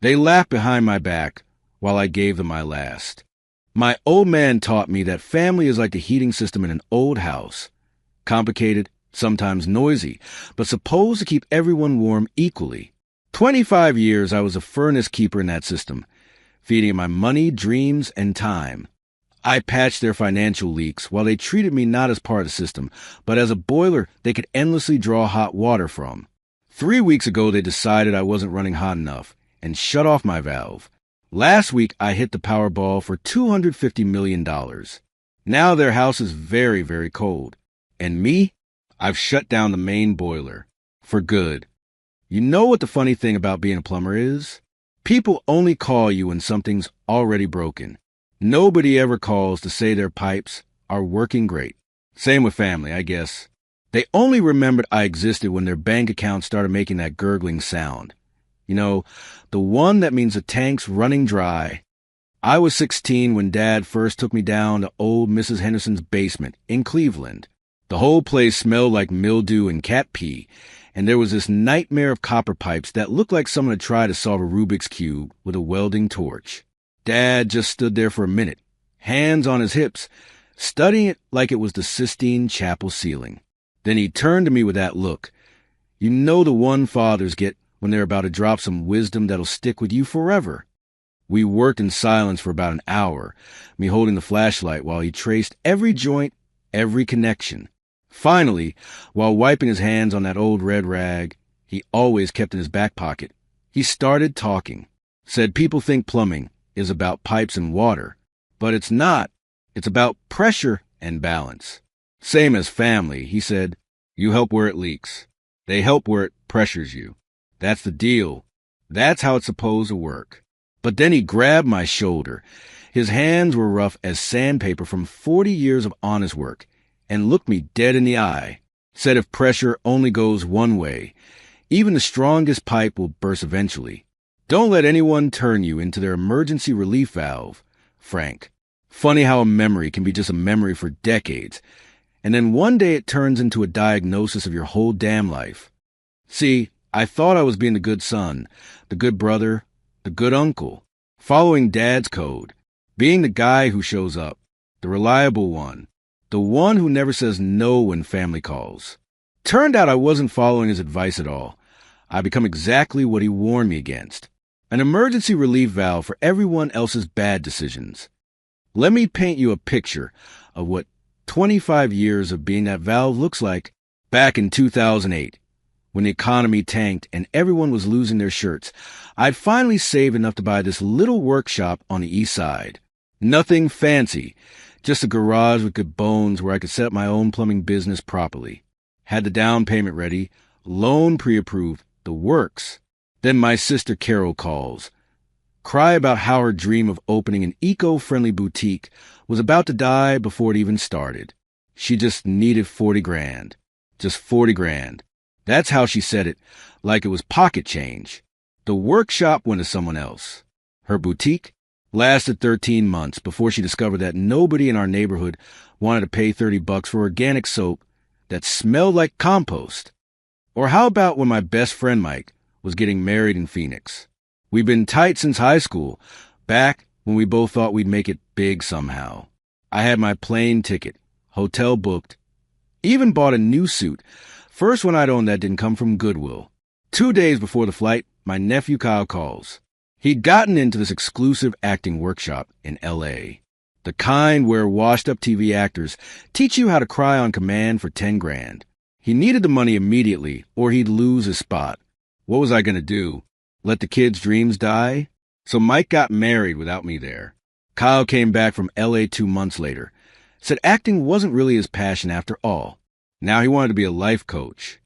They laughed behind my back while I gave them my last. My old man taught me that family is like the heating system in an old house. Complicated, sometimes noisy, but supposed to keep everyone warm equally. 25 years I was a furnace keeper in that system, feeding my money, dreams, and time. I patched their financial leaks while they treated me not as part of the system, but as a boiler they could endlessly draw hot water from. 3 weeks ago they decided I wasn't running hot enough and shut off my valve. Last week I hit the Powerball for $250 million. Now their house is very, very cold. And me? I've shut down the main boiler. For good. You know what the funny thing about being a plumber is? People only call you when something's already broken. Nobody ever calls to say their pipes are working great. Same with family, I guess. They only remembered I existed when their bank account started making that gurgling sound. You know, the one that means the tank's running dry. I was 16 when Dad first took me down to old Mrs. Henderson's basement in Cleveland. The whole place smelled like mildew and cat pee, and there was this nightmare of copper pipes that looked like someone had tried to solve a Rubik's Cube with a welding torch. Dad just stood there for a minute, hands on his hips, studying it like it was the Sistine Chapel ceiling. Then he turned to me with that look. You know the one fathers get when they're about to drop some wisdom that'll stick with you forever. We worked in silence for about an hour, me holding the flashlight while he traced every joint, every connection. Finally, while wiping his hands on that old red rag he always kept in his back pocket, he started talking. Said people think plumbing is about pipes and water, but it's not. It's about pressure and balance. Same as family, he said. You help where it leaks. They help where it pressures you. That's the deal. That's how it's supposed to work. But then he grabbed my shoulder. His hands were rough as sandpaper from 40 years of honest work, and looked me dead in the eye. Said if pressure only goes one way, even the strongest pipe will burst eventually. Don't let anyone turn you into their emergency relief valve, Frank. Funny how a memory can be just a memory for decades, and then one day it turns into a diagnosis of your whole damn life. See, I thought I was being the good son, the good brother, the good uncle, following Dad's code, being the guy who shows up, the reliable one, the one who never says no when family calls. Turned out I wasn't following his advice at all. I become exactly what he warned me against, an emergency relief valve for everyone else's bad decisions. Let me paint you a picture of what 25 years of being that valve looks like back in 2008. When the economy tanked and everyone was losing their shirts, I'd finally saved enough to buy this little workshop on the east side. Nothing fancy, just a garage with good bones where I could set up my own plumbing business properly. Had the down payment ready, loan pre-approved, the works. Then my sister Carol calls. Cry about how her dream of opening an eco-friendly boutique was about to die before it even started. She just needed 40 grand. Just 40 grand. That's how she said it, like it was pocket change. The workshop went to someone else. Her boutique lasted 13 months before she discovered that nobody in our neighborhood wanted to pay $30 for organic soap that smelled like compost. Or how about when my best friend Mike was getting married in Phoenix? We've been tight since high school, back when we both thought we'd make it big somehow. I had my plane ticket, hotel booked, even bought a new suit. First one I'd owned that didn't come from Goodwill. 2 days before the flight, my nephew Kyle calls. He'd gotten into this exclusive acting workshop in L.A., the kind where washed-up TV actors teach you how to cry on command for 10 grand. He needed the money immediately, or he'd lose his spot. What was I going to do? Let the kids' dreams die? So Mike got married without me there. Kyle came back from L.A. 2 months later. Said acting wasn't really his passion after all. Now he wanted to be a life coach.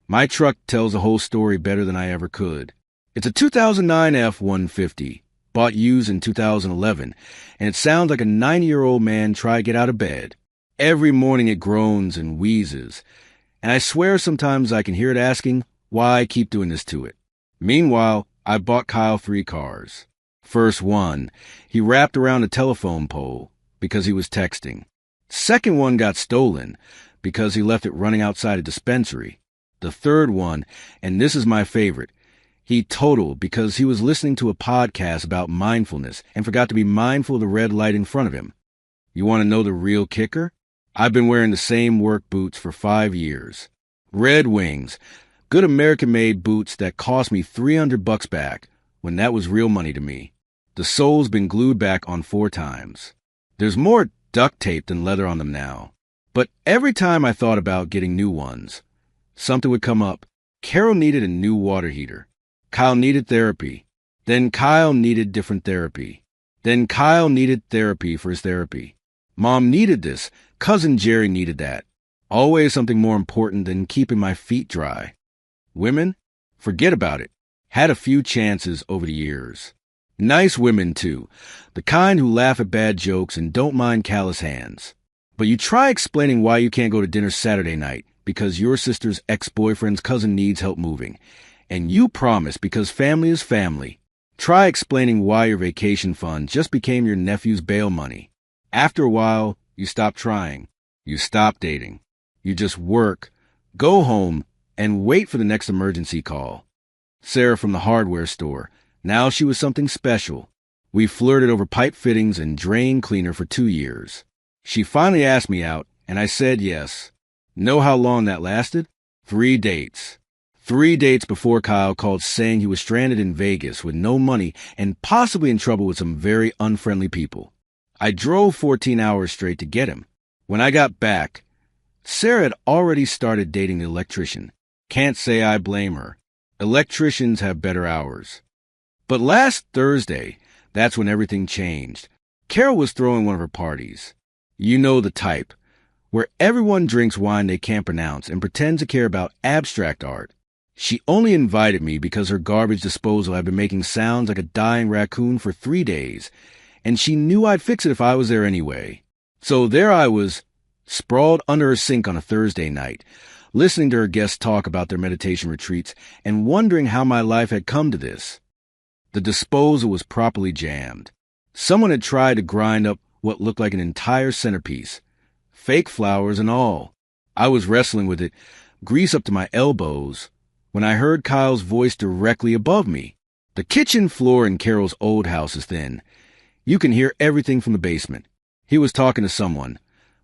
My truck tells the whole story better than I ever could. It's a 2009 F-150, bought used in 2011, and it sounds like a 90-year-old man trying to get out of bed. Every morning it groans and wheezes, and I swear sometimes I can hear it asking why I keep doing this to it. Meanwhile, I bought Kyle 3 cars. First one, he wrapped around a telephone pole because he was texting. Second one got stolen because he left it running outside a dispensary. The third one, and this is my favorite, He totaled because he was listening to a podcast about mindfulness and forgot to be mindful of the red light in front of him. You want to know the real kicker? I've been wearing the same work boots for 5 years. Red Wings, good American-made boots that cost me $300 back when that was real money to me. The sole's been glued back on 4 times. There's more duct tape than leather on them now. But every time I thought about getting new ones, something would come up. Carol needed a new water heater. Kyle needed therapy. Then Kyle needed different therapy. Then Kyle needed therapy for his therapy. Mom needed this. Cousin Jerry needed that. Always something more important than keeping my feet dry. Women? Forget about it. Had a few chances over the years. Nice women, too. The kind who laugh at bad jokes and don't mind callous hands. But you try explaining why you can't go to dinner Saturday night because your sister's ex-boyfriend's cousin needs help moving. And you promise because family is family. Try explaining why your vacation fund just became your nephew's bail money. After a while, you stop trying. You stop dating. You just work, go home, and wait for the next emergency call. Sarah from the hardware store. Now she was something special. We flirted over pipe fittings and drain cleaner for 2 years. She finally asked me out, and I said yes. Know how long that lasted? 3 dates. 3 dates before Kyle called saying he was stranded in Vegas with no money and possibly in trouble with some very unfriendly people. I drove 14 hours straight to get him. When I got back, Sarah had already started dating the electrician. Can't say I blame her. Electricians have better hours. But last Thursday, that's when everything changed. Carol was throwing one of her parties. You know the type, where everyone drinks wine they can't pronounce and pretends to care about abstract art. She only invited me because her garbage disposal had been making sounds like a dying raccoon for 3 days, and she knew I'd fix it if I was there anyway. So there I was, sprawled under her sink on a Thursday night, listening to her guests talk about their meditation retreats and wondering how my life had come to this. The disposal was properly jammed. Someone had tried to grind up what looked like an entire centerpiece, fake flowers and all. I was wrestling with it, grease up to my elbows, when I heard Kyle's voice directly above me. The kitchen floor in Carol's old house is thin. You can hear everything from the basement. He was talking to someone,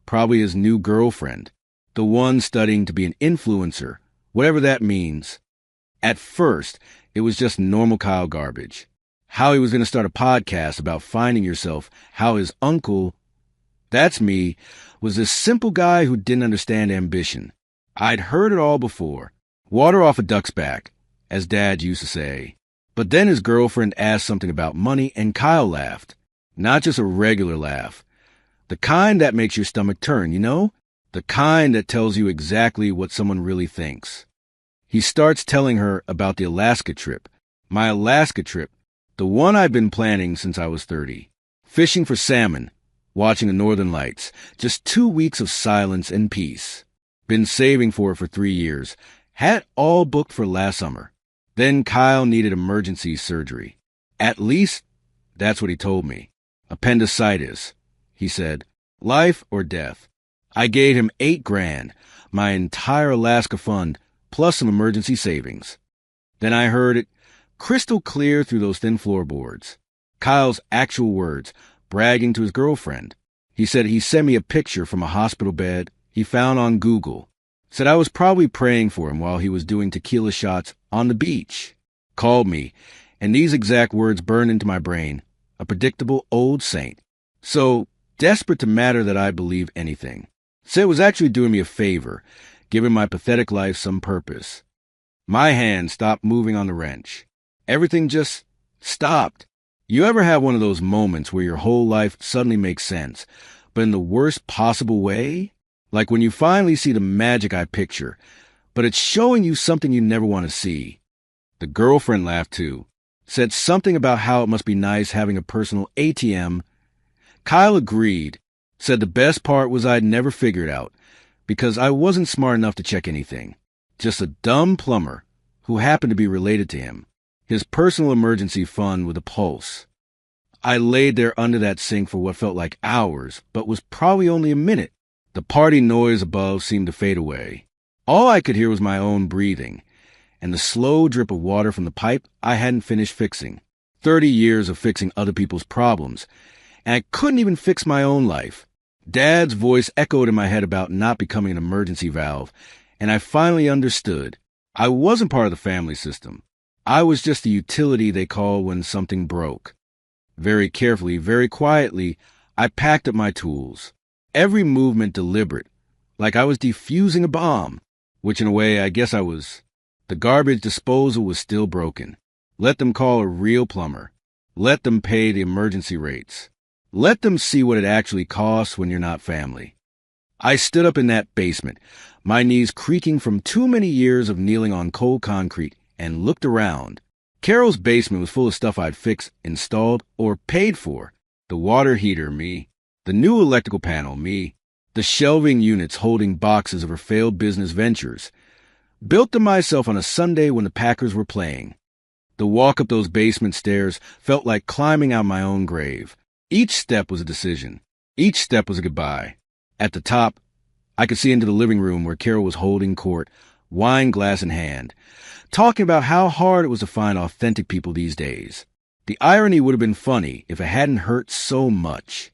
probably his new girlfriend, the one studying to be an influencer, whatever that means. At first, it was just normal Kyle garbage. How he was going to start a podcast about finding yourself, how his uncle, that's me, was this simple guy who didn't understand ambition. I'd heard it all before. Water off a duck's back, as Dad used to say. But then his girlfriend asked something about money, and Kyle laughed. Not just a regular laugh. The kind that makes your stomach turn, you know? The kind that tells you exactly what someone really thinks. He starts telling her about the Alaska trip. My Alaska trip, the one I've been planning since I was 30. Fishing for salmon, watching the northern lights. Just 2 weeks of silence and peace. Been saving for it for 3 years. Had all booked for last summer. Then Kyle needed emergency surgery. At least, that's what he told me. Appendicitis. He said, life or death. I gave him $8,000, my entire Alaska fund, plus some emergency savings. Then I heard it crystal clear through those thin floorboards. Kyle's actual words, bragging to his girlfriend. He said he sent me a picture from a hospital bed he found on Google. Said I was probably praying for him while he was doing tequila shots on the beach. Called me, and these exact words burned into my brain. A predictable old saint. So desperate to matter that I believe anything. Said it was actually doing me a favor, giving my pathetic life some purpose. My hand stopped moving on the wrench. Everything just stopped. You ever have one of those moments where your whole life suddenly makes sense, but in the worst possible way? Like when you finally see the magic I picture, but it's showing you something you never want to see. The girlfriend laughed too. Said something about how it must be nice having a personal ATM. Kyle agreed. Said the best part was I'd never figured out, because I wasn't smart enough to check anything. Just a dumb plumber who happened to be related to him. His personal emergency fund with a pulse. I laid there under that sink for what felt like hours, but was probably only a minute. The party noise above seemed to fade away. All I could hear was my own breathing, and the slow drip of water from the pipe I hadn't finished fixing. 30 years of fixing other people's problems, and I couldn't even fix my own life. Dad's voice echoed in my head about not becoming an emergency valve, and I finally understood. I wasn't part of the family system. I was just the utility they call when something broke. Very carefully, very quietly, I packed up my tools. Every movement deliberate, like I was defusing a bomb, which in a way I guess I was. The garbage disposal was still broken. Let them call a real plumber. Let them pay the emergency rates. Let them see what it actually costs when you're not family. I stood up in that basement, my knees creaking from too many years of kneeling on cold concrete, and looked around. Carol's basement was full of stuff I'd fixed, installed, or paid for. The water heater, me. The new electrical panel, me. The shelving units holding boxes of her failed business ventures. Built them myself on a Sunday when the Packers were playing. The walk up those basement stairs felt like climbing out my own grave. Each step was a decision. Each step was a goodbye. At the top, I could see into the living room where Carol was holding court, wine glass in hand, talking about how hard it was to find authentic people these days. The irony would have been funny if it hadn't hurt so much.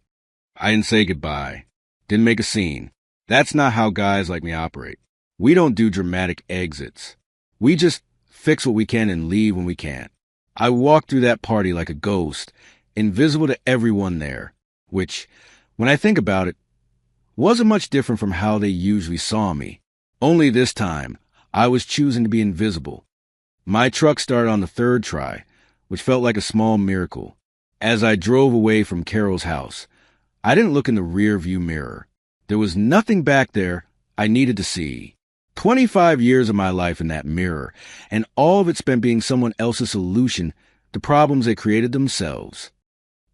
I didn't say goodbye. Didn't make a scene. That's not how guys like me operate. We don't do dramatic exits. We just fix what we can and leave when we can't. I walked through that party like a ghost, invisible to everyone there, which, when I think about it, wasn't much different from how they usually saw me. Only this time, I was choosing to be invisible. My truck started on the third try, which felt like a small miracle. As I drove away from Carol's house, I didn't look in the rear-view mirror. There was nothing back there I needed to see. 25 years of my life in that mirror, and all of it spent being someone else's solution to problems they created themselves.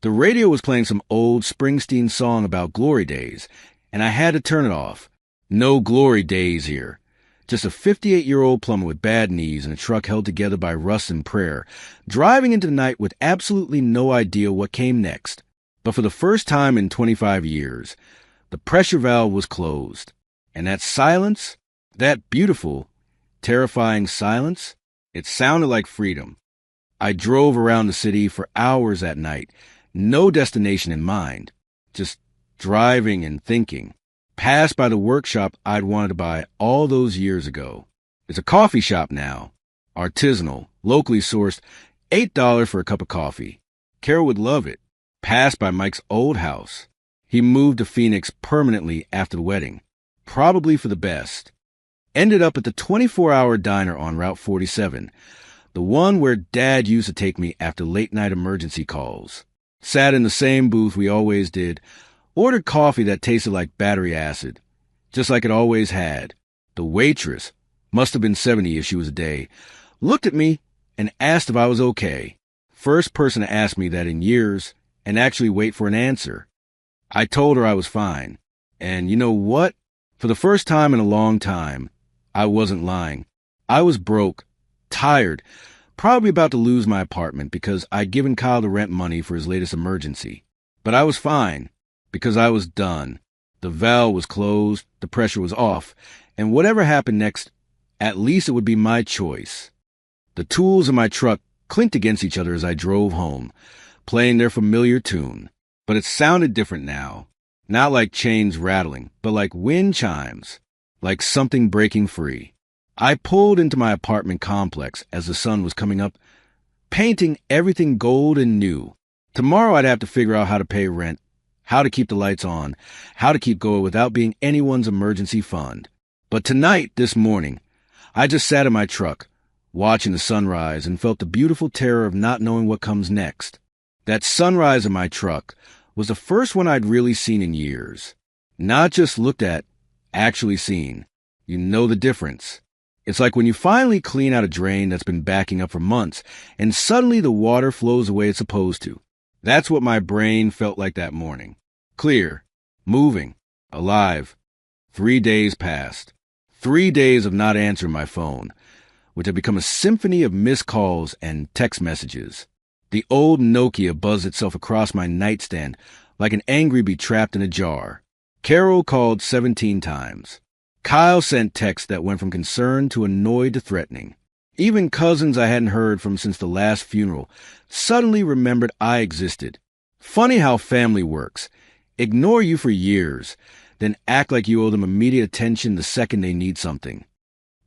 The radio was playing some old Springsteen song about glory days, and I had to turn it off. No glory days here. Just a 58-year-old plumber with bad knees and a truck held together by rust and prayer, driving into the night with absolutely no idea what came next. But for the first time in 25 years, the pressure valve was closed. And that silence, that beautiful, terrifying silence, it sounded like freedom. I drove around the city for hours that night, no destination in mind, just driving and thinking. Passed by the workshop I'd wanted to buy all those years ago. It's a coffee shop now. Artisanal, locally sourced, $8 for a cup of coffee. Carol would love it. Passed by Mike's old house. He moved to Phoenix permanently after the wedding. Probably for the best. Ended up at the 24-hour diner on Route 47. The one where Dad used to take me after late-night emergency calls. Sat in the same booth we always did. Ordered coffee that tasted like battery acid, just like it always had. The waitress, must have been 70 if she was a day, looked at me and asked if I was okay. First person to ask me that in years and actually wait for an answer. I told her I was fine. And you know what? For the first time in a long time, I wasn't lying. I was broke, tired, probably about to lose my apartment because I'd given Kyle the rent money for his latest emergency. But I was fine. Because I was done. The valve was closed, the pressure was off, and whatever happened next, at least it would be my choice. The tools in my truck clinked against each other as I drove home, playing their familiar tune. But it sounded different now. Not like chains rattling, but like wind chimes, like something breaking free. I pulled into my apartment complex as the sun was coming up, painting everything gold and new. Tomorrow I'd have to figure out how to pay rent, how to keep the lights on, how to keep going without being anyone's emergency fund. But tonight, this morning, I just sat in my truck, watching the sunrise, and felt the beautiful terror of not knowing what comes next. That sunrise in my truck was the first one I'd really seen in years. Not just looked at, actually seen. You know the difference. It's like when you finally clean out a drain that's been backing up for months, and suddenly the water flows the way it's supposed to. That's what my brain felt like that morning. Clear, moving, alive. 3 days passed. 3 days of not answering my phone, which had become a symphony of missed calls and text messages. The old Nokia buzzed itself across my nightstand like an angry bee trapped in a jar. Carol called 17 times. Kyle sent texts that went from concerned to annoyed to threatening. Even cousins I hadn't heard from since the last funeral suddenly remembered I existed. Funny how family works. Ignore you for years, then act like you owe them immediate attention the second they need something.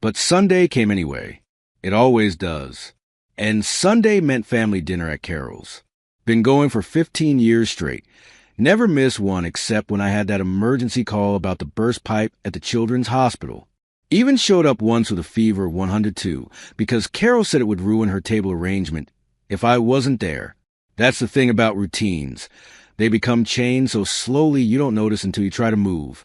But Sunday came anyway. It always does. And Sunday meant family dinner at Carol's. Been going for 15 years straight. Never missed one except when I had that emergency call about the burst pipe at the children's hospital. Even showed up once with a fever of 102 because Carol said it would ruin her table arrangement if I wasn't there. That's the thing about routines. They become chains so slowly you don't notice until you try to move.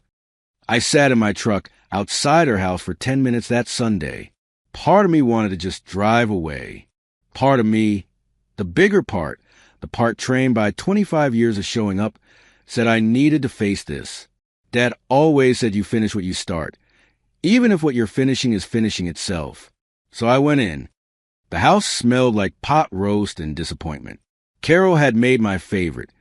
I sat in my truck outside her house for 10 minutes that Sunday. Part of me wanted to just drive away. Part of me, the bigger part, the part trained by 25 years of showing up, said I needed to face this. Dad always said you finish what you start, even if what you're finishing is finishing itself. So I went in. The house smelled like pot roast and disappointment. Carol had made my favorite,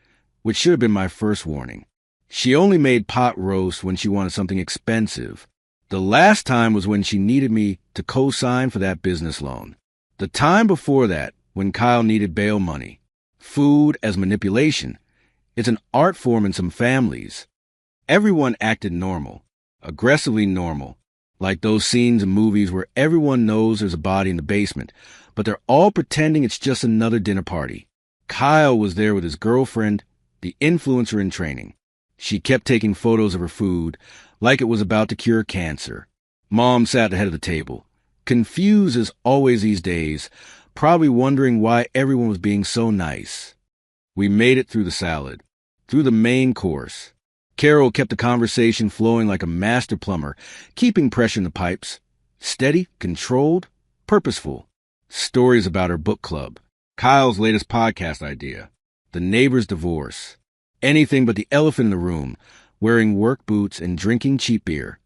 which should have been my first warning. She only made pot roast when she wanted something expensive. The last time was when she needed me to co-sign for that business loan. The time before that, when Kyle needed bail money. Food as manipulation. It's an art form in some families. Everyone acted normal, aggressively normal, like those scenes in movies where everyone knows there's a body in the basement, but they're all pretending it's just another dinner party. Kyle was there with his girlfriend, the influencer in training. She kept taking photos of her food, like it was about to cure cancer. Mom sat at the head of the table, confused as always these days, probably wondering why everyone was being so nice. We made it through the salad, through the main course. Carol kept the conversation flowing like a master plumber, keeping pressure in the pipes. Steady, controlled, purposeful. Stories about her book club, Kyle's latest podcast idea, the neighbor's divorce. Anything but the elephant in the room, wearing work boots and drinking cheap beer.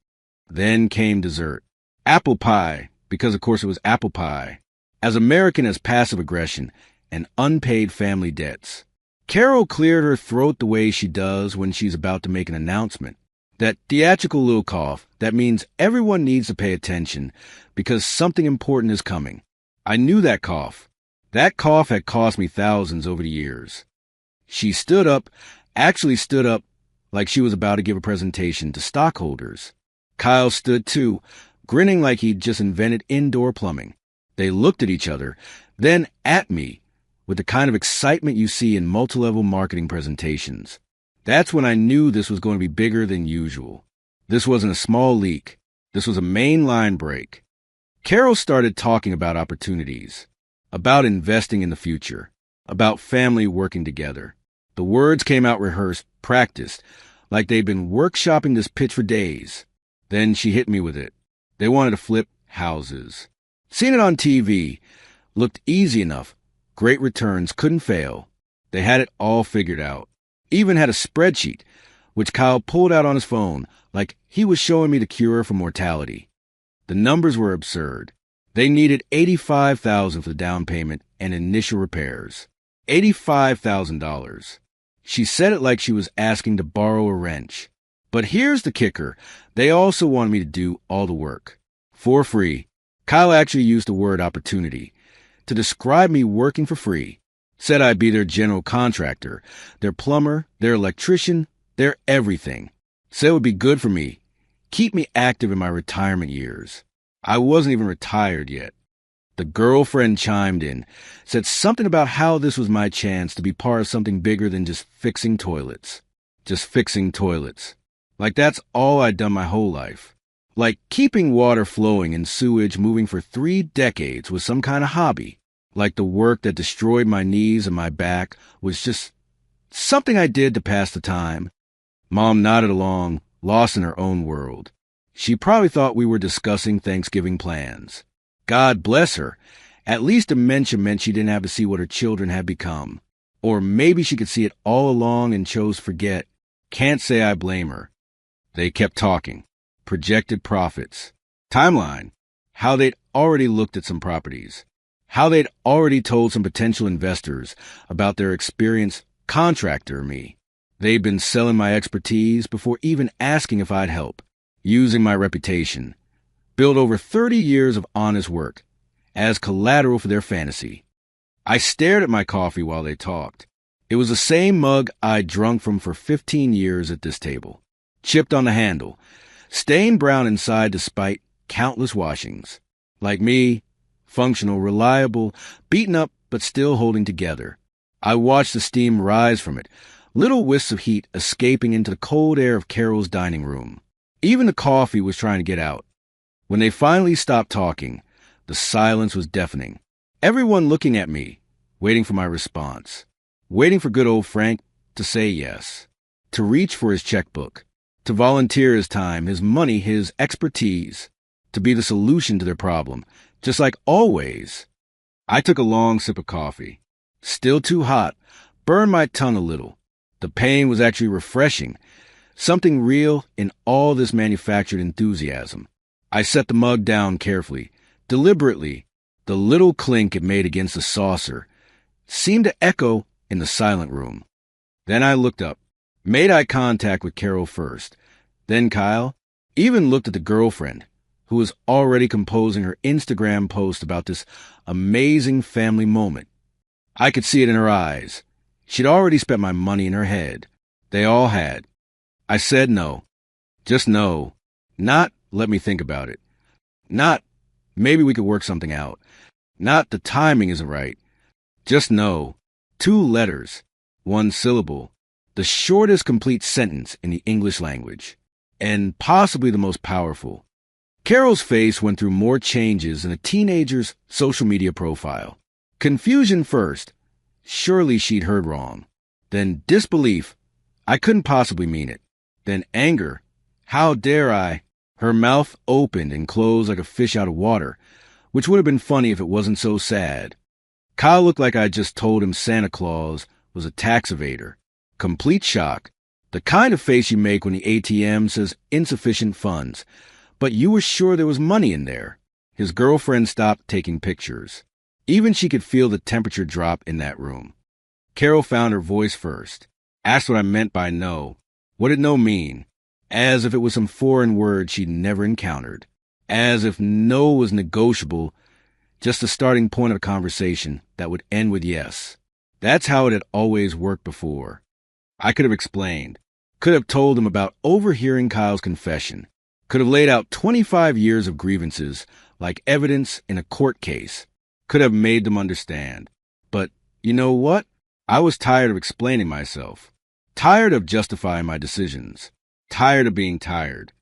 Then came dessert. Apple pie, because of course it was apple pie. As American as passive aggression and unpaid family debts. Carol cleared her throat the way she does when she's about to make an announcement. That theatrical little cough that means everyone needs to pay attention because something important is coming. I knew that cough. That cough had cost me thousands over the years. She stood up, actually stood up like she was about to give a presentation to stockholders. Kyle stood too, grinning like he'd just invented indoor plumbing. They looked at each other, then at me, with the kind of excitement you see in multi-level marketing presentations. That's when I knew this was going to be bigger than usual. This wasn't a small leak. This was a main line break. Carol started talking about opportunities, about investing in the future, about family working together. The words came out rehearsed, practiced, like they'd been workshopping this pitch for days. Then she hit me with it. They wanted to flip houses. Seen it on TV. Looked easy enough. Great returns, couldn't fail. They had it all figured out. Even had a spreadsheet, which Kyle pulled out on his phone, like he was showing me the cure for mortality. The numbers were absurd. They needed $85,000 for the down payment and initial repairs. $85,000. She said it like she was asking to borrow a wrench. But here's the kicker. They also wanted me to do all the work. For free. Kyle actually used the word opportunity to describe me working for free. Said I'd be their general contractor, their plumber, their electrician, their everything. Said it would be good for me. Keep me active in my retirement years. I wasn't even retired yet. The girlfriend chimed in, said something about how this was my chance to be part of something bigger than just fixing toilets. Just fixing toilets. Like that's all I'd done my whole life. Like keeping water flowing and sewage moving for 3 decades was some kind of hobby. Like the work that destroyed my knees and my back was just something I did to pass the time. Mom nodded along, lost in her own world. She probably thought we were discussing Thanksgiving plans. God bless her. At least dementia meant she didn't have to see what her children had become. Or maybe she could see it all along and chose forget. Can't say I blame her. They kept talking. Projected profits. Timeline. How they'd already looked at some properties. How they'd already told some potential investors about their experienced contractor me. They'd been selling my expertise before even asking if I'd help. Using my reputation. Built over 30 years of honest work. as collateral for their fantasy. I stared at my coffee while they talked. It was the same mug I'd drunk from for 15 years at this table. Chipped on the handle, stained brown inside despite countless washings. Like me, functional, reliable, beaten up but still holding together. I watched the steam rise from it, little wisps of heat escaping into the cold air of Carol's dining room. Even the coffee was trying to get out. When they finally stopped talking, the silence was deafening. Everyone looking at me, waiting for my response, waiting for good old Frank to say yes, to reach for his checkbook, to volunteer his time, his money, his expertise, to be the solution to their problem, just like always. I took a long sip of coffee. Still too hot, burned my tongue a little. The pain was actually refreshing, something real in all this manufactured enthusiasm. I set the mug down carefully, deliberately. The little clink it made against the saucer seemed to echo in the silent room. Then I looked up, made eye contact with Carol first, then Kyle, even looked at the girlfriend, who was already composing her Instagram post about this amazing family moment. I could see it in her eyes. She'd already spent my money in her head. They all had. I said no. Just no. Not, let me think about it. Not, maybe we could work something out. Not, the timing isn't right. Just no. 2 letters. 1 syllable. The shortest complete sentence in the English language. And possibly the most powerful. Carol's face went through more changes than a teenager's social media profile. Confusion first. Surely she'd heard wrong. Then disbelief. I couldn't possibly mean it. Then anger. How dare I? Her mouth opened and closed like a fish out of water, which would have been funny if it wasn't so sad. Kyle looked like I'd just told him Santa Claus was a tax evader. Complete shock. The kind of face you make when the ATM says insufficient funds, but you were sure there was money in there. His girlfriend stopped taking pictures. Even she could feel the temperature drop in that room. Carol found her voice first. Asked what I meant by no. What did no mean? As if it was some foreign word she'd never encountered. As if no was negotiable, just the starting point of a conversation that would end with yes. That's how it had always worked before. I could have explained. Could have told him about overhearing Kyle's confession. Could have laid out 25 years of grievances like evidence in a court case. Could have made them understand. But you know what? I was tired of explaining myself. Tired of justifying my decisions. Tired of being tired.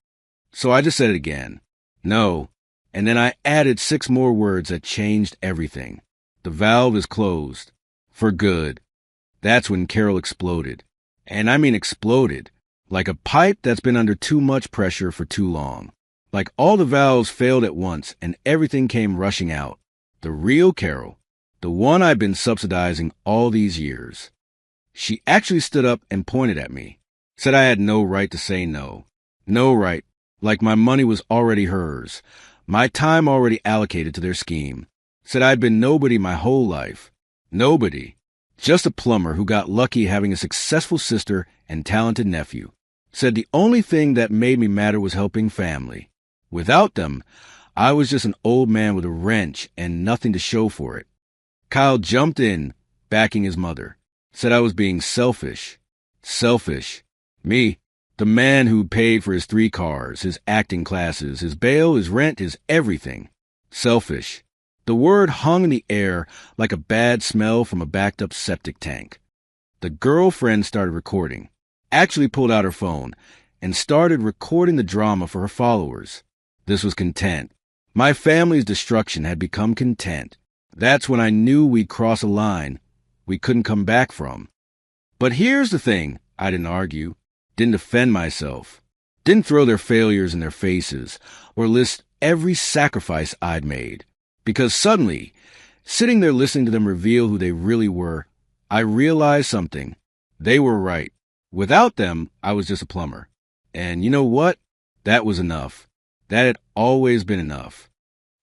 So I just said it again. No. And then I added 6 more words that changed everything. The valve is closed. For good. That's when Carol exploded. And I mean exploded. Like a pipe that's been under too much pressure for too long. Like all the valves failed at once and everything came rushing out. The real Carol. The one I've been subsidizing all these years. She actually stood up and pointed at me. Said I had no right to say no. No right. Like my money was already hers. My time already allocated to their scheme. Said I'd been nobody my whole life. Nobody. Just a plumber who got lucky having a successful sister and talented nephew. Said the only thing that made me matter was helping family. Without them, I was just an old man with a wrench and nothing to show for it. Kyle jumped in, backing his mother. Said I was being selfish. Selfish. Me, the man who paid for his 3 cars, his acting classes, his bail, his rent, his everything. Selfish. The word hung in the air like a bad smell from a backed-up septic tank. The girlfriend started recording, actually pulled out her phone, and started recording the drama for her followers. This was content. My family's destruction had become content. That's when I knew we'd cross a line we couldn't come back from. But here's the thing. I didn't argue, didn't defend myself, didn't throw their failures in their faces, or list every sacrifice I'd made. Because suddenly, sitting there listening to them reveal who they really were, I realized something. They were right. Without them, I was just a plumber. And you know what? That was enough. That had always been enough.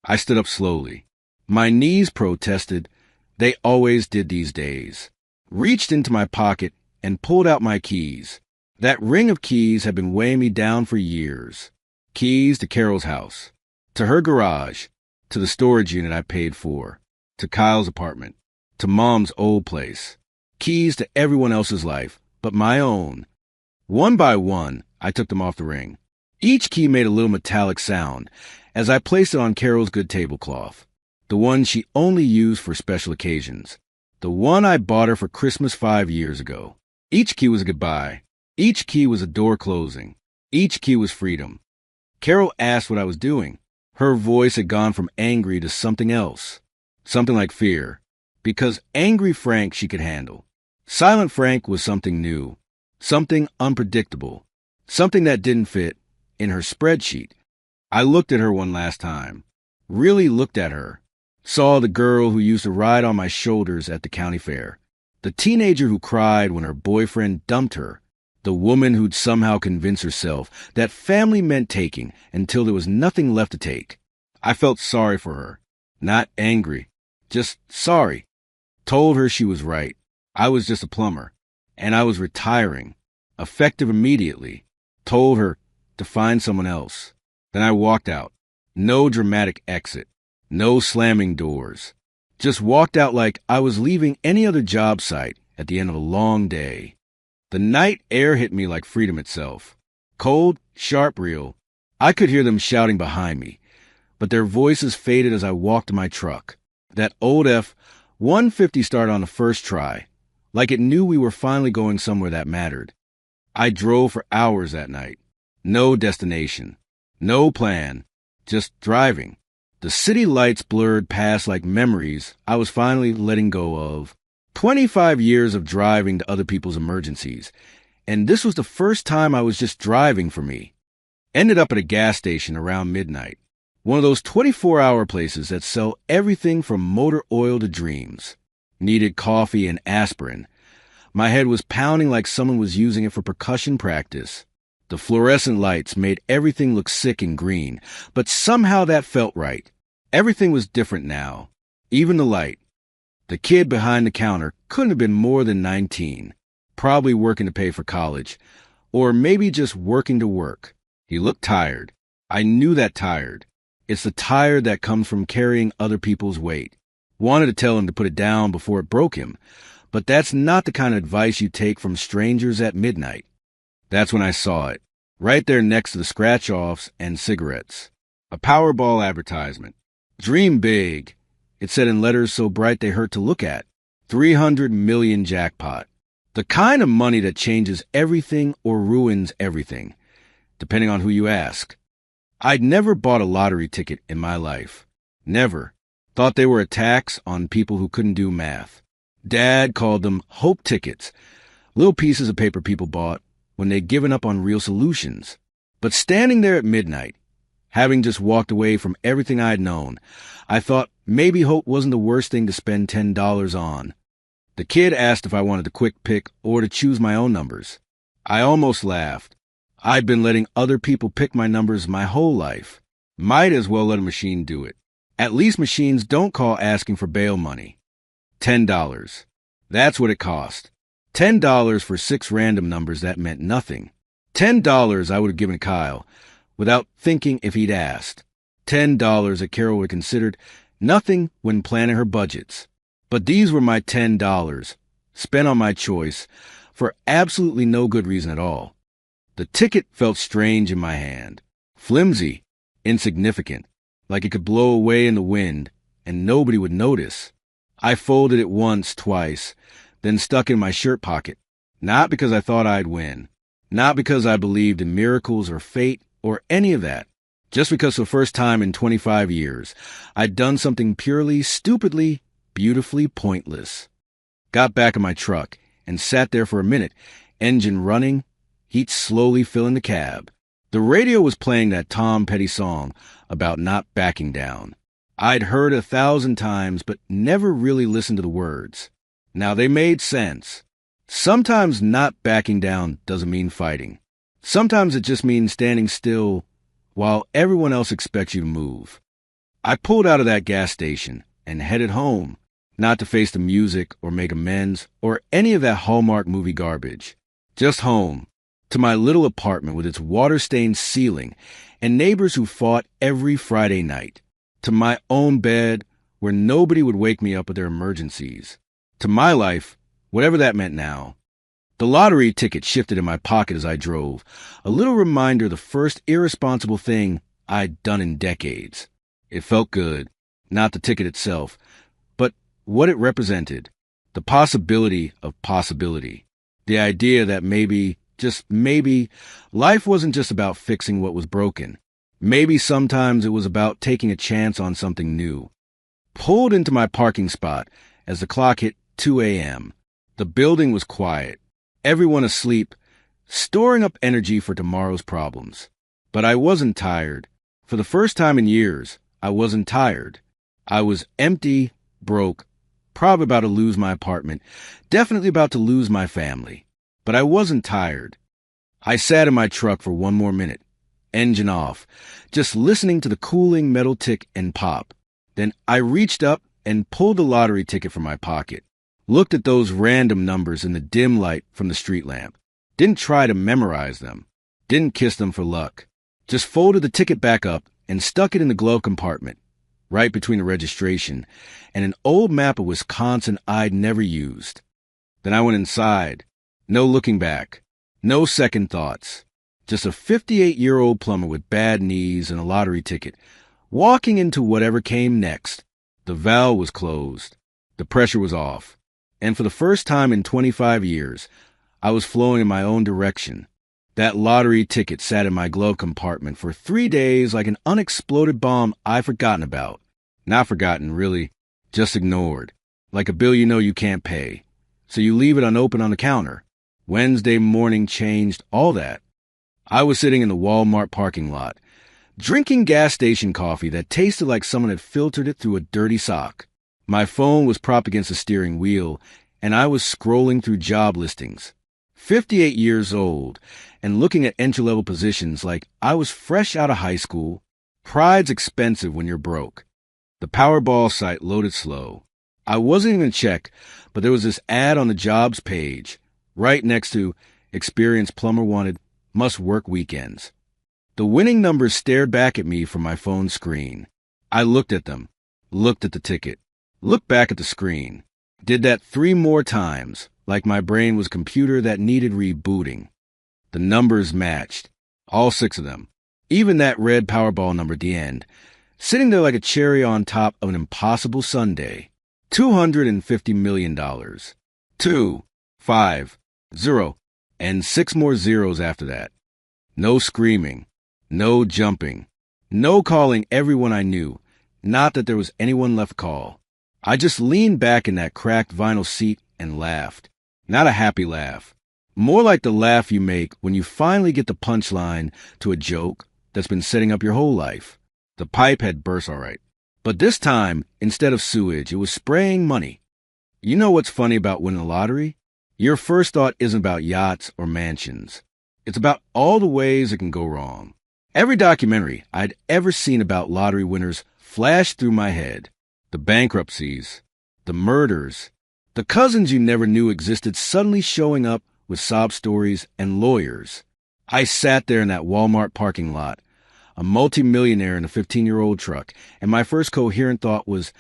I stood up slowly. My knees protested. They always did these days. Reached into my pocket and pulled out my keys. That ring of keys had been weighing me down for years. Keys to Carol's house. To her garage. to the storage unit I paid for, to Kyle's apartment, to Mom's old place. Keys to everyone else's life, but my own. One by one, I took them off the ring. Each key made a little metallic sound as I placed it on Carol's good tablecloth, the one she only used for special occasions, the one I bought her for Christmas 5 years ago. Each key was a goodbye. Each key was a door closing. Each key was freedom. Carol asked what I was doing. Her voice had gone from angry to something else, something like fear, because angry Frank she could handle. Silent Frank was something new, something unpredictable, something that didn't fit in her spreadsheet. I looked at her one last time, really looked at her, saw the girl who used to ride on my shoulders at the county fair, the teenager who cried when her boyfriend dumped her, the woman who'd somehow convinced herself that family meant taking until there was nothing left to take. I felt sorry for her, not angry, just sorry. Told her she was right. I was just a plumber, and I was retiring, effective immediately. Told her to find someone else. Then I walked out. No dramatic exit. No slamming doors. Just walked out like I was leaving any other job site at the end of a long day. The night air hit me like freedom itself. Cold, sharp, real. I could hear them shouting behind me, but their voices faded as I walked to my truck. That old F-150 started on the first try, like it knew we were finally going somewhere that mattered. I drove for hours that night. No destination. No plan. Just driving. The city lights blurred past like memories I was finally letting go of. 25 years of driving to other people's emergencies, and this was the first time I was just driving for me. Ended up at a gas station around midnight. One of those 24-hour places that sell everything from motor oil to dreams. Needed coffee and aspirin. My head was pounding like someone was using it for percussion practice. The fluorescent lights made everything look sick and green, but somehow that felt right. Everything was different now. Even the light. The kid behind the counter couldn't have been more than 19, probably working to pay for college, or maybe just working to work. He looked tired. I knew that tired. It's the tired that comes from carrying other people's weight. Wanted to tell him to put it down before it broke him, but that's not the kind of advice you take from strangers at midnight. That's when I saw it, right there next to the scratch-offs and cigarettes. A Powerball advertisement. Dream big. It said in letters so bright they hurt to look at. 300 million jackpot. The kind of money that changes everything or ruins everything, depending on who you ask. I'd never bought a lottery ticket in my life. Never. Thought they were a tax on people who couldn't do math. Dad called them hope tickets, little pieces of paper people bought when they'd given up on real solutions. But standing there at midnight, having just walked away from everything I'd known, I thought maybe hope wasn't the worst thing to spend $10 on. The kid asked if I wanted to quick pick or to choose my own numbers. I almost laughed. I'd been letting other people pick my numbers my whole life. Might as well let a machine do it. At least machines don't call asking for bail money. $10. That's what it cost. $10 for 6 random numbers that meant nothing. $10 I would have given Kyle, without thinking if he'd asked. $10 that Carol would have considered nothing when planning her budgets. But these were my $10, spent on my choice, for absolutely no good reason at all. The ticket felt strange in my hand. Flimsy, insignificant, like it could blow away in the wind, and nobody would notice. I folded it once, twice, then stuck it in my shirt pocket. Not because I thought I'd win. Not because I believed in miracles or fate or any of that. Just because for the first time in 25 years, I'd done something purely, stupidly, beautifully pointless. Got back in my truck and sat there for a minute, engine running, heat slowly filling the cab. The radio was playing that Tom Petty song about not backing down. I'd heard 1,000 times, but never really listened to the words. Now they made sense. Sometimes not backing down doesn't mean fighting. Sometimes it just means standing still while everyone else expects you to move. I pulled out of that gas station and headed home, not to face the music or make amends or any of that Hallmark movie garbage. Just home, to my little apartment with its water-stained ceiling and neighbors who fought every Friday night. to my own bed where nobody would wake me up with their emergencies, to my life, whatever that meant now. The lottery ticket shifted in my pocket as I drove, a little reminder of the first irresponsible thing I'd done in decades. It felt good, not the ticket itself, but what it represented, the possibility of possibility, the idea that maybe, just maybe, life wasn't just about fixing what was broken. Maybe sometimes it was about taking a chance on something new. Pulled into my parking spot as the clock hit 2 a.m. The building was quiet, everyone asleep, storing up energy for tomorrow's problems. But I wasn't tired. For the first time in years, I wasn't tired. I was empty, broke, probably about to lose my apartment, definitely about to lose my family. But I wasn't tired. I sat in my truck for one more minute, engine off, just listening to the cooling metal tick and pop. Then I reached up and pulled the lottery ticket from my pocket, looked at those random numbers in the dim light from the street lamp, didn't try to memorize them, didn't kiss them for luck, just folded the ticket back up and stuck it in the glove compartment, right between the registration and an old map of Wisconsin I'd never used. Then I went inside. No looking back. No second thoughts. Just a 58-year-old plumber with bad knees and a lottery ticket, walking into whatever came next. The valve was closed. The pressure was off. And for the first time in 25 years, I was flowing in my own direction. That lottery ticket sat in my glove compartment for 3 days like an unexploded bomb I'd forgotten about. Not forgotten, really. Just ignored. Like a bill you know you can't pay. So you leave it unopened on the counter. Wednesday morning changed all that. I was sitting in the Walmart parking lot, drinking gas station coffee that tasted like someone had filtered it through a dirty sock. My phone was propped against the steering wheel, and I was scrolling through job listings. 58 years old, and looking at entry-level positions like I was fresh out of high school. Pride's expensive when you're broke. The Powerball site loaded slow. I wasn't even check, but there was this ad on the jobs page, right next to experienced plumber wanted, must work weekends. The winning numbers stared back at me from my phone screen. I looked at them, looked at the ticket, looked back at the screen. Did that 3 more times, like my brain was a computer that needed rebooting. The numbers matched, all 6 of them. Even that red Powerball number at the end, sitting there like a cherry on top of an impossible sundae. $250 million. 2, 5, 0, and 6 more zeros after that. No screaming, no jumping, no calling everyone I knew. Not that there was anyone left to call. I just leaned back in that cracked vinyl seat and laughed. Not a happy laugh. More like the laugh you make when you finally get the punchline to a joke that's been setting up your whole life. The pipe had burst all right. But this time, instead of sewage, it was spraying money. You know what's funny about winning the lottery? Your first thought isn't about yachts or mansions. It's about all the ways it can go wrong. Every documentary I'd ever seen about lottery winners flashed through my head. The bankruptcies, the murders, the cousins you never knew existed suddenly showing up with sob stories and lawyers. I sat there in that Walmart parking lot, a multimillionaire in a 15-year-old truck, and my first coherent thought was,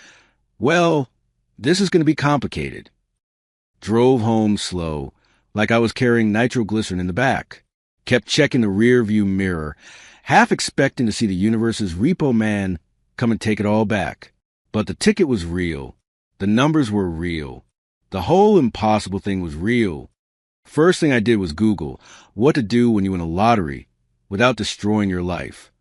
well, this is going to be complicated. Drove home slow, like I was carrying nitroglycerin in the back. Kept checking the rear-view mirror, half expecting to see the universe's repo man come and take it all back. But the ticket was real. The numbers were real. The whole impossible thing was real. First thing I did was Google what to do when you win a lottery without destroying your life.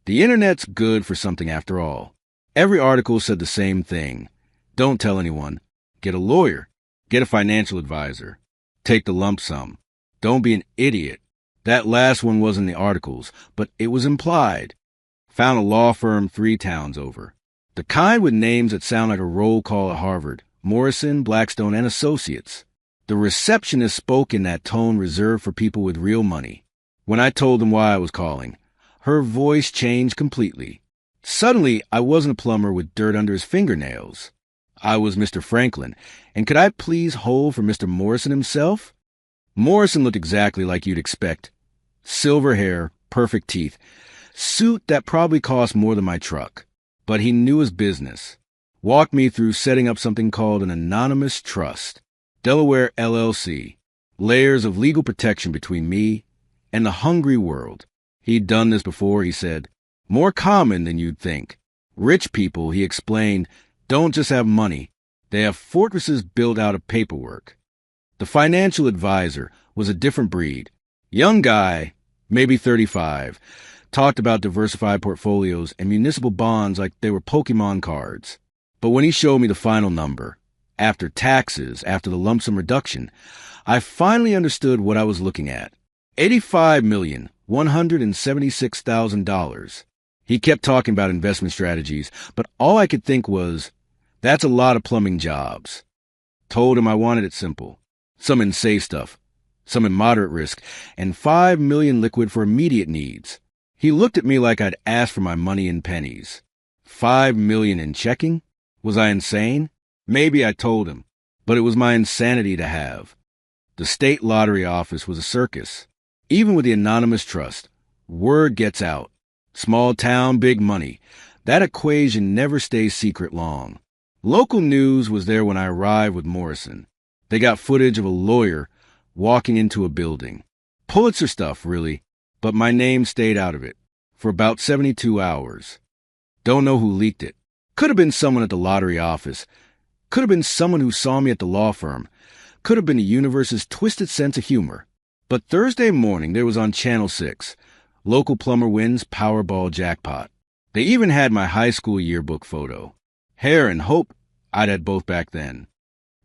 The internet's good for something after all. Every article said the same thing. Don't tell anyone. Get a lawyer. Get a financial advisor. Take the lump sum. Don't be an idiot. That last one wasn't in the articles, but it was implied. Found a law firm 3 towns over. The kind with names that sound like a roll call at Harvard. Morrison, Blackstone, and Associates. The receptionist spoke in that tone reserved for people with real money. When I told them why I was calling, her voice changed completely. Suddenly, I wasn't a plumber with dirt under his fingernails. I was Mr. Franklin, and could I please hold for Mr. Morrison himself? Morrison looked exactly like you'd expect. Silver hair, perfect teeth, suit that probably cost more than my truck. but he knew his business. Walked me through setting up something called an anonymous trust, Delaware LLC, layers of legal protection between me and the hungry world. He'd done this before, he said. More common than you'd think. Rich people, he explained, don't just have money. They have fortresses built out of paperwork. The financial advisor was a different breed. Young guy, maybe 35, talked about diversified portfolios and municipal bonds like they were Pokemon cards. But when he showed me the final number, after taxes, after the lump sum reduction, I finally understood what I was looking at. $85,176,000. He kept talking about investment strategies, but all I could think was, that's a lot of plumbing jobs. Told him I wanted it simple. Some in safe stuff, some in moderate risk, and $5 million liquid for immediate needs. He looked at me like I'd asked for my money in pennies. $5 million in checking? Was I insane? Maybe, I told him, but it was my insanity to have. The state lottery office was a circus. Even with the anonymous trust, word gets out. Small town, big money. That equation never stays secret long. Local news was there when I arrived with Morrison. They got footage of a lawyer walking into a building. Pulitzer stuff, really, but my name stayed out of it for about 72 hours. Don't know who leaked it. Could have been someone at the lottery office. Could have been someone who saw me at the law firm. Could have been the universe's twisted sense of humor. But Thursday morning, there was on Channel 6, local plumber wins Powerball jackpot. They even had my high school yearbook photo. Hair and hope, I'd had both back then.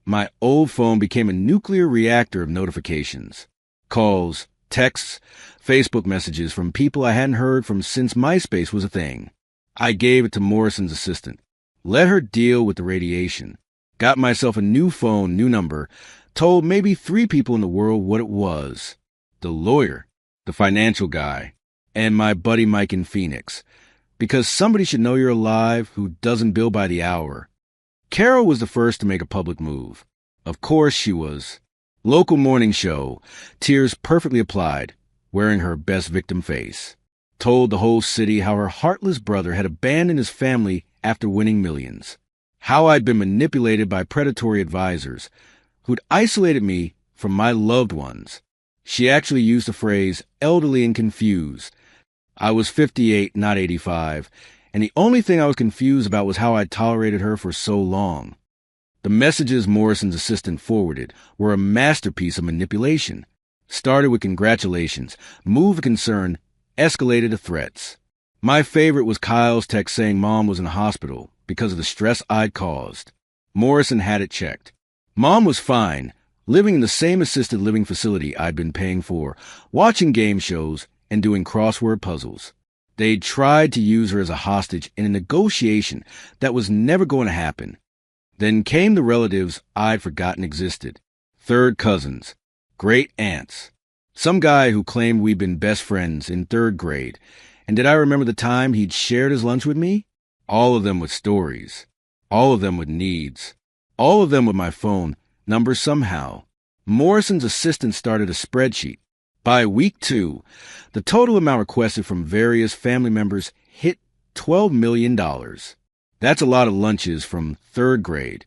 My old phone became a nuclear reactor of notifications. Calls, texts, Facebook messages from people I hadn't heard from since MySpace was a thing. I gave it to Morrison's assistant. Let her deal with the radiation. Got myself a new phone, new number. Told maybe 3 people in the world what it was. The lawyer, the financial guy, and my buddy Mike in Phoenix. Because somebody should know you're alive who doesn't bill by the hour. Carol was the first to make a public move. Of course she was. Local morning show, tears perfectly applied, wearing her best victim face. Told the whole city how her heartless brother had abandoned his family after winning millions. How I'd been manipulated by predatory advisors who'd isolated me from my loved ones. She actually used the phrase elderly and confused. I was 58, not 85, and the only thing I was confused about was how I'd tolerated her for so long. The messages Morrison's assistant forwarded were a masterpiece of manipulation. Started with congratulations, moved to concern, escalated to threats. My favorite was Kyle's text saying Mom was in the hospital because of the stress I'd caused. Morrison had it checked. Mom was fine, living in the same assisted living facility I'd been paying for, watching game shows, and doing crossword puzzles. They'd tried to use her as a hostage in a negotiation that was never going to happen. Then came the relatives I'd forgotten existed. Third cousins, great aunts, some guy who claimed we'd been best friends in 3rd grade. And did I remember the time he'd shared his lunch with me? All of them with stories. All of them with needs. All of them with my phone number somehow. Morrison's assistant started a spreadsheet. By week 2, the total amount requested from various family members hit $12 million. That's a lot of lunches from 3rd grade.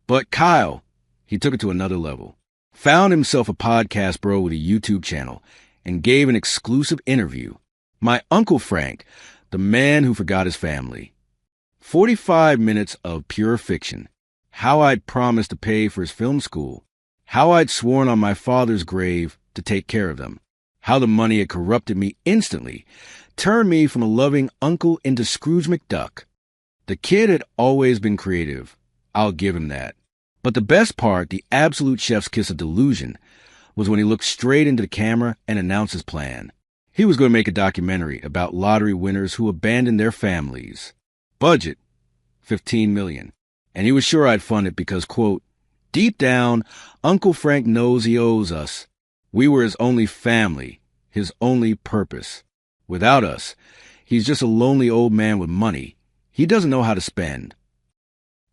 But Kyle, he took it to another level. Found himself a podcast bro with a YouTube channel and gave an exclusive interview. My Uncle Frank, the man who forgot his family. 45 minutes of pure fiction. How I'd promised to pay for his film school. How I'd sworn on my father's grave to take care of them. How the money had corrupted me instantly, turned me from a loving uncle into Scrooge McDuck. The kid had always been creative. I'll give him that. But the best part, the absolute chef's kiss of delusion, was when he looked straight into the camera and announced his plan. He was going to make a documentary about lottery winners who abandoned their families. Budget, $15 million. And he was sure I'd fund it because, quote, deep down, Uncle Frank knows he owes us. We were his only family, his only purpose. Without us, he's just a lonely old man with money. He doesn't know how to spend.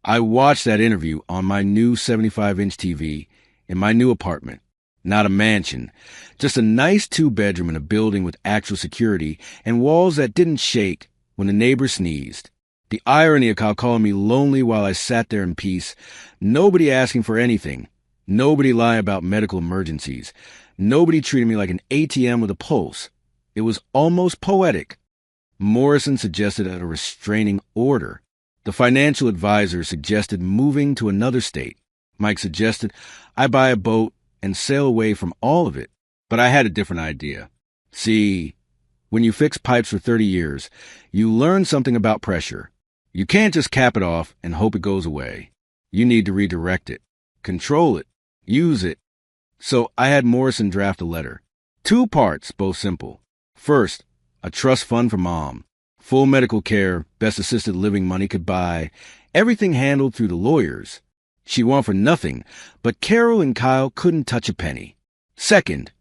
I watched that interview on my new 75-inch TV in my new apartment. Not a mansion, just a nice 2-bedroom in a building with actual security and walls that didn't shake when the neighbor sneezed. The irony of Kyle calling me lonely while I sat there in peace. Nobody asking for anything. Nobody lying about medical emergencies. Nobody treating me like an ATM with a pulse. It was almost poetic. Morrison suggested a restraining order. The financial advisor suggested moving to another state. Mike suggested I buy a boat and sail away from all of it. But I had a different idea. See, when you fix pipes for 30 years, you learn something about pressure. You can't just cap it off and hope it goes away. You need to redirect it, control it, use it. So I had Morrison draft a letter. 2 parts, both simple. First, a trust fund for Mom. Full medical care, best assisted living money could buy. Everything handled through the lawyers. She wanted for nothing, but Carol and Kyle couldn't touch a penny. Second,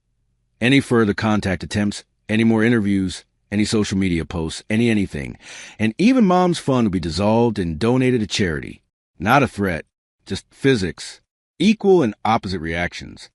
any further contact attempts, any more interviews, any social media posts, anything. And even Mom's fund would be dissolved and donated to charity. Not a threat, just physics. Equal and opposite reactions.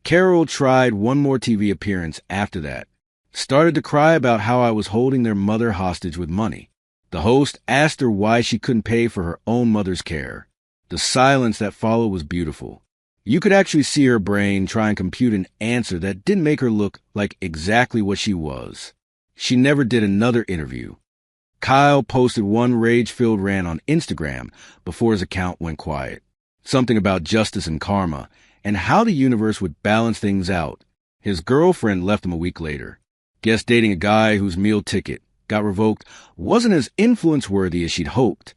Carol tried one more TV appearance after that. Started to cry about how I was holding their mother hostage with money. The host asked her why she couldn't pay for her own mother's care. The silence that followed was beautiful. You could actually see her brain try and compute an answer that didn't make her look like exactly what she was. She never did another interview. Kyle posted one rage-filled rant on Instagram before his account went quiet. Something about justice and karma, and how the universe would balance things out. His girlfriend left him a week later. Guess dating a guy whose meal ticket got revoked wasn't as influence-worthy as she'd hoped.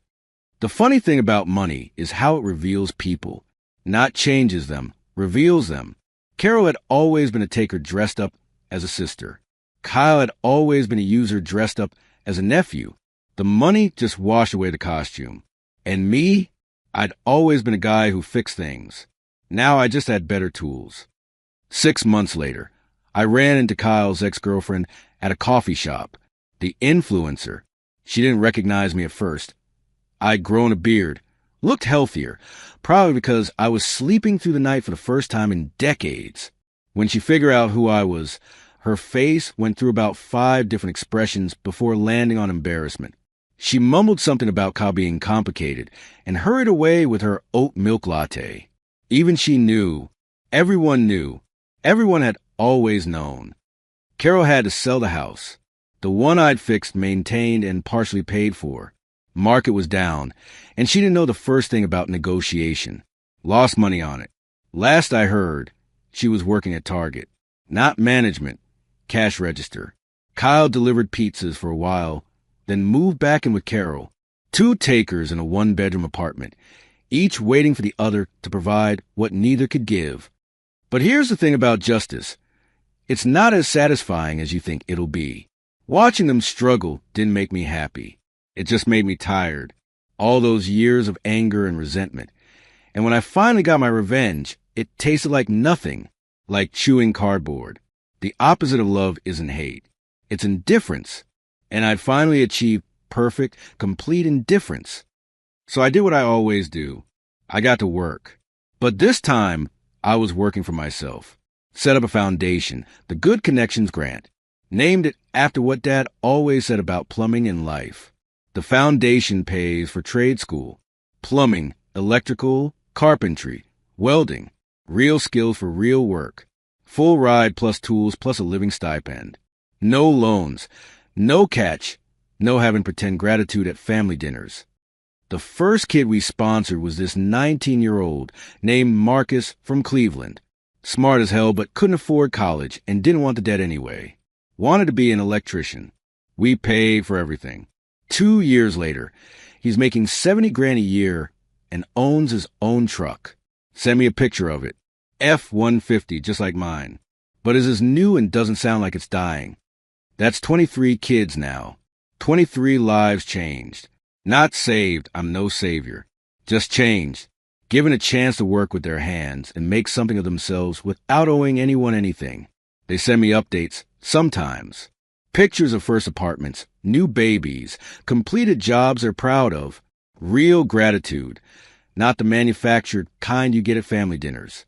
The funny thing about money is how it reveals people. Not changes them, reveals them. Carol had always been a taker dressed up as a sister. Kyle had always been a user dressed up as a nephew. The money just washed away the costume. And me, I'd always been a guy who fixed things. Now I just had better tools. 6 months later, I ran into Kyle's ex-girlfriend at a coffee shop. The influencer. She didn't recognize me at first. I'd grown a beard, looked healthier, probably because I was sleeping through the night for the first time in decades. When she figured out who I was, her face went through about 5 different expressions before landing on embarrassment. She mumbled something about Kyle being complicated and hurried away with her oat milk latte. Even she knew. Everyone knew. Everyone had always known. Carol had to sell the house. The one I'd fixed, maintained, and partially paid for. Market was down, and she didn't know the first thing about negotiation. Lost money on it. Last I heard, she was working at Target. Not management. Cash register. Kyle delivered pizzas for a while, then moved back in with Carol. 2 takers in a 1-bedroom apartment, each waiting for the other to provide what neither could give. But here's the thing about justice. It's not as satisfying as you think it'll be. Watching them struggle didn't make me happy. It just made me tired. All those years of anger and resentment. And when I finally got my revenge, it tasted like nothing, like chewing cardboard. The opposite of love isn't hate. It's indifference. And I'd finally achieved perfect, complete indifference. So I did what I always do. I got to work. But this time, I was working for myself. Set up a foundation, the Good Connections Grant. Named it after what Dad always said about plumbing in life. The foundation pays for trade school, plumbing, electrical, carpentry, welding, real skills for real work, full ride plus tools plus a living stipend. No loans, no catch, no having pretend gratitude at family dinners. The first kid we sponsored was this 19-year-old named Marcus from Cleveland. Smart as hell, but couldn't afford college and didn't want the debt anyway. Wanted to be an electrician. We paid for everything. 2 years later, he's making $70,000 a year and owns his own truck. Send me a picture of it. F-150, just like mine. But is as new and doesn't sound like it's dying. That's 23 kids now. 23 lives changed. Not saved, I'm no savior. Just changed. Given a chance to work with their hands and make something of themselves without owing anyone anything. They send me updates, sometimes. Pictures of first apartments, new babies, completed jobs they're proud of. Real gratitude, not the manufactured kind you get at family dinners.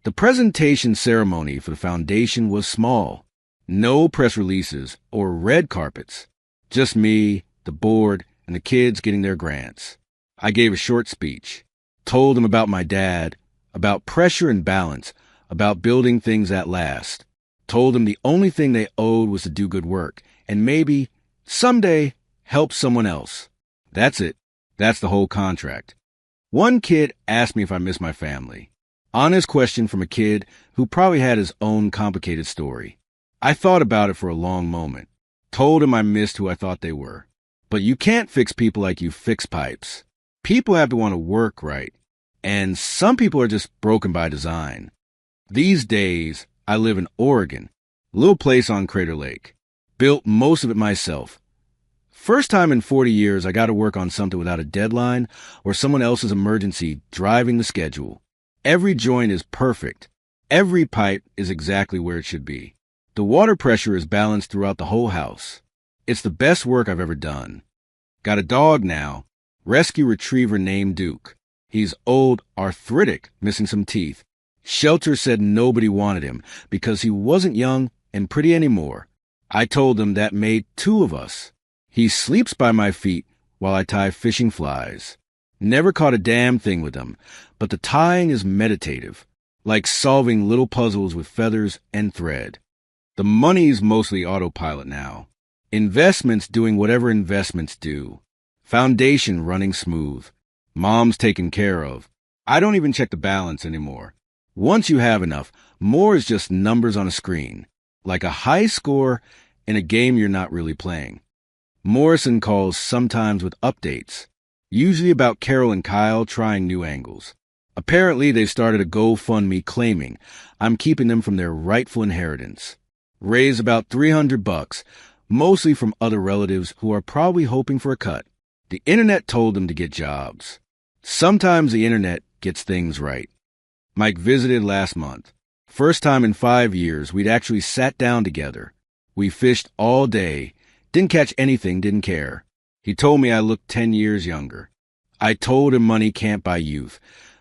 The presentation ceremony for the foundation was small. No press releases or red carpets. Just me, the board, and the kids getting their grants. I gave a short speech, told them about my dad, about pressure and balance, about building things that last, told them the only thing they owed was to do good work, and maybe, someday, help someone else. That's it. That's the whole contract. One kid asked me if I miss my family. Honest question from a kid who probably had his own complicated story. I thought about it for a long moment. Told him I missed who I thought they were. But you can't fix people like you fix pipes. People have to want to work right. And some people are just broken by design. These days, I live in Oregon, a little place on Crater Lake. Built most of it myself. First time in 40 years I got to work on something without a deadline or someone else's emergency driving the schedule. Every joint is perfect. Every pipe is exactly where it should be. The water pressure is balanced throughout the whole house. It's the best work I've ever done. Got a dog now, rescue retriever named Duke. He's old, arthritic, missing some teeth. Shelter said nobody wanted him because he wasn't young and pretty anymore. I told them that made two of us. He sleeps by my feet while I tie fishing flies. Never caught a damn thing with him, but the tying is meditative, like solving little puzzles with feathers and thread. The money's mostly autopilot now. Investments doing whatever investments do. Foundation running smooth. Mom's taken care of. I don't even check the balance anymore. Once you have enough, more is just numbers on a screen, like a high score in a game you're not really playing. Morrison calls sometimes with updates, usually about Carol and Kyle trying new angles. Apparently, they've started a GoFundMe claiming I'm keeping them from their rightful inheritance. Raised about $300, mostly from other relatives who are probably hoping for a cut. The internet told them to get jobs. Sometimes the internet gets things right. Mike visited last month. First time in 5 years we'd actually sat down together. We fished all day. Didn't catch anything, didn't care. He told me I looked 10 years younger. I told him money can't buy youth,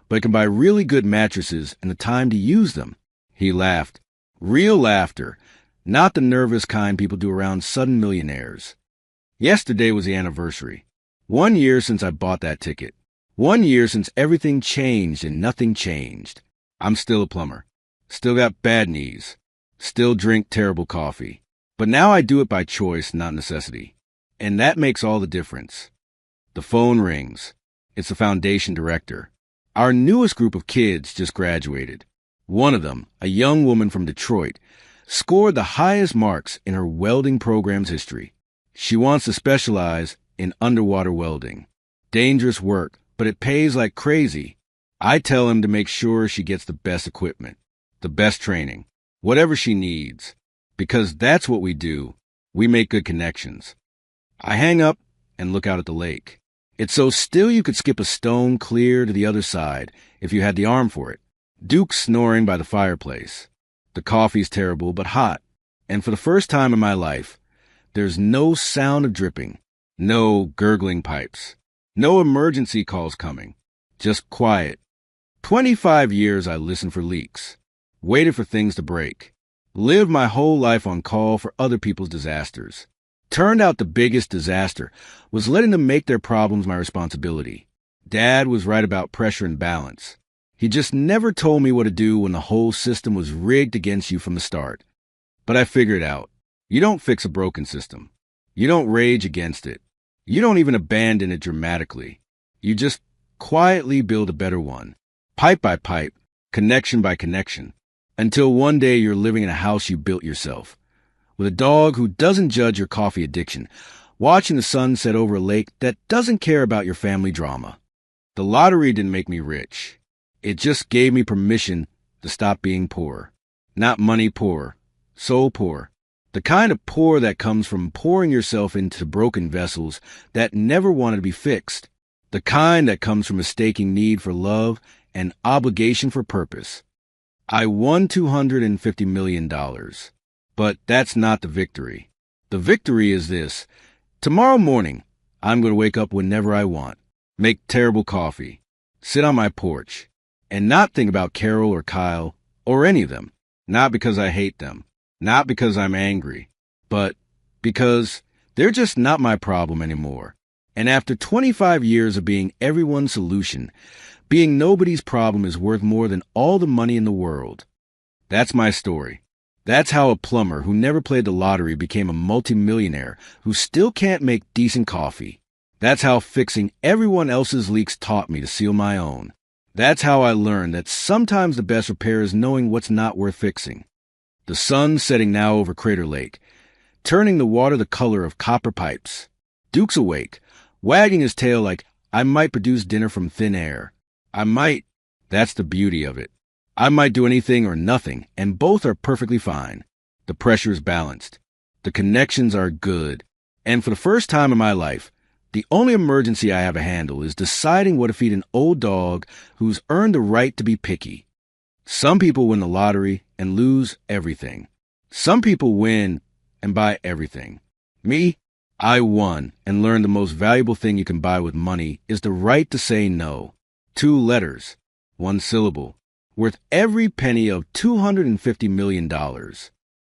but it can buy really good mattresses and the time to use them. He laughed. Real laughter, not the nervous kind people do around sudden millionaires. Yesterday was the anniversary. 1 year since I bought that ticket. 1 year since everything changed and nothing changed. I'm still a plumber. Still got bad knees. Still drink terrible coffee. But now I do it by choice, not necessity. And that makes all the difference. The phone rings. It's the foundation director. Our newest group of kids just graduated. One of them, a young woman from Detroit, scored the highest marks in her welding program's history. She wants to specialize in underwater welding. Dangerous work, but it pays like crazy. I tell him to make sure she gets the best equipment, the best training, whatever she needs. Because that's what we do. We make good connections. I hang up and look out at the lake. It's so still you could skip a stone clear to the other side if you had the arm for it. Duke's snoring by the fireplace. The coffee's terrible but hot. And for the first time in my life, there's no sound of dripping, no gurgling pipes, no emergency calls coming. Just quiet. 25 years I listened for leaks, waited for things to break. Lived my whole life on call for other people's disasters. Turned out the biggest disaster was letting them make their problems my responsibility. Dad was right about pressure and balance. He just never told me what to do when the whole system was rigged against you from the start. But I figured out. You don't fix a broken system. You don't rage against it. You don't even abandon it dramatically. You just quietly build a better one. Pipe by pipe, connection by connection. Until one day you're living in a house you built yourself, with a dog who doesn't judge your coffee addiction, watching the sun set over a lake that doesn't care about your family drama. The lottery didn't make me rich. It just gave me permission to stop being poor. Not money poor, soul poor. The kind of poor that comes from pouring yourself into broken vessels that never wanted to be fixed. The kind that comes from mistaking need for love and obligation for purpose. I won $250 million, but that's not the victory. The victory is this. Tomorrow morning, I'm going to wake up whenever I want, make terrible coffee, sit on my porch, and not think about Carol or Kyle or any of them. Not because I hate them, not because I'm angry, but because they're just not my problem anymore. And after 25 years of being everyone's solution, being nobody's problem is worth more than all the money in the world. That's my story. That's how a plumber who never played the lottery became a multimillionaire who still can't make decent coffee. That's how fixing everyone else's leaks taught me to seal my own. That's how I learned that sometimes the best repair is knowing what's not worth fixing. The sun setting now over Crater Lake, turning the water the color of copper pipes. Duke's awake, wagging his tail like I might produce dinner from thin air. I might. That's the beauty of it. I might do anything or nothing, and both are perfectly fine. The pressure is balanced. The connections are good. And for the first time in my life, the only emergency I have to handle is deciding what to feed an old dog who's earned the right to be picky. Some people win the lottery and lose everything. Some people win and buy everything. Me, I won and learned the most valuable thing you can buy with money is the right to say no. 2 letters, 1 syllable, worth every penny of $250 million.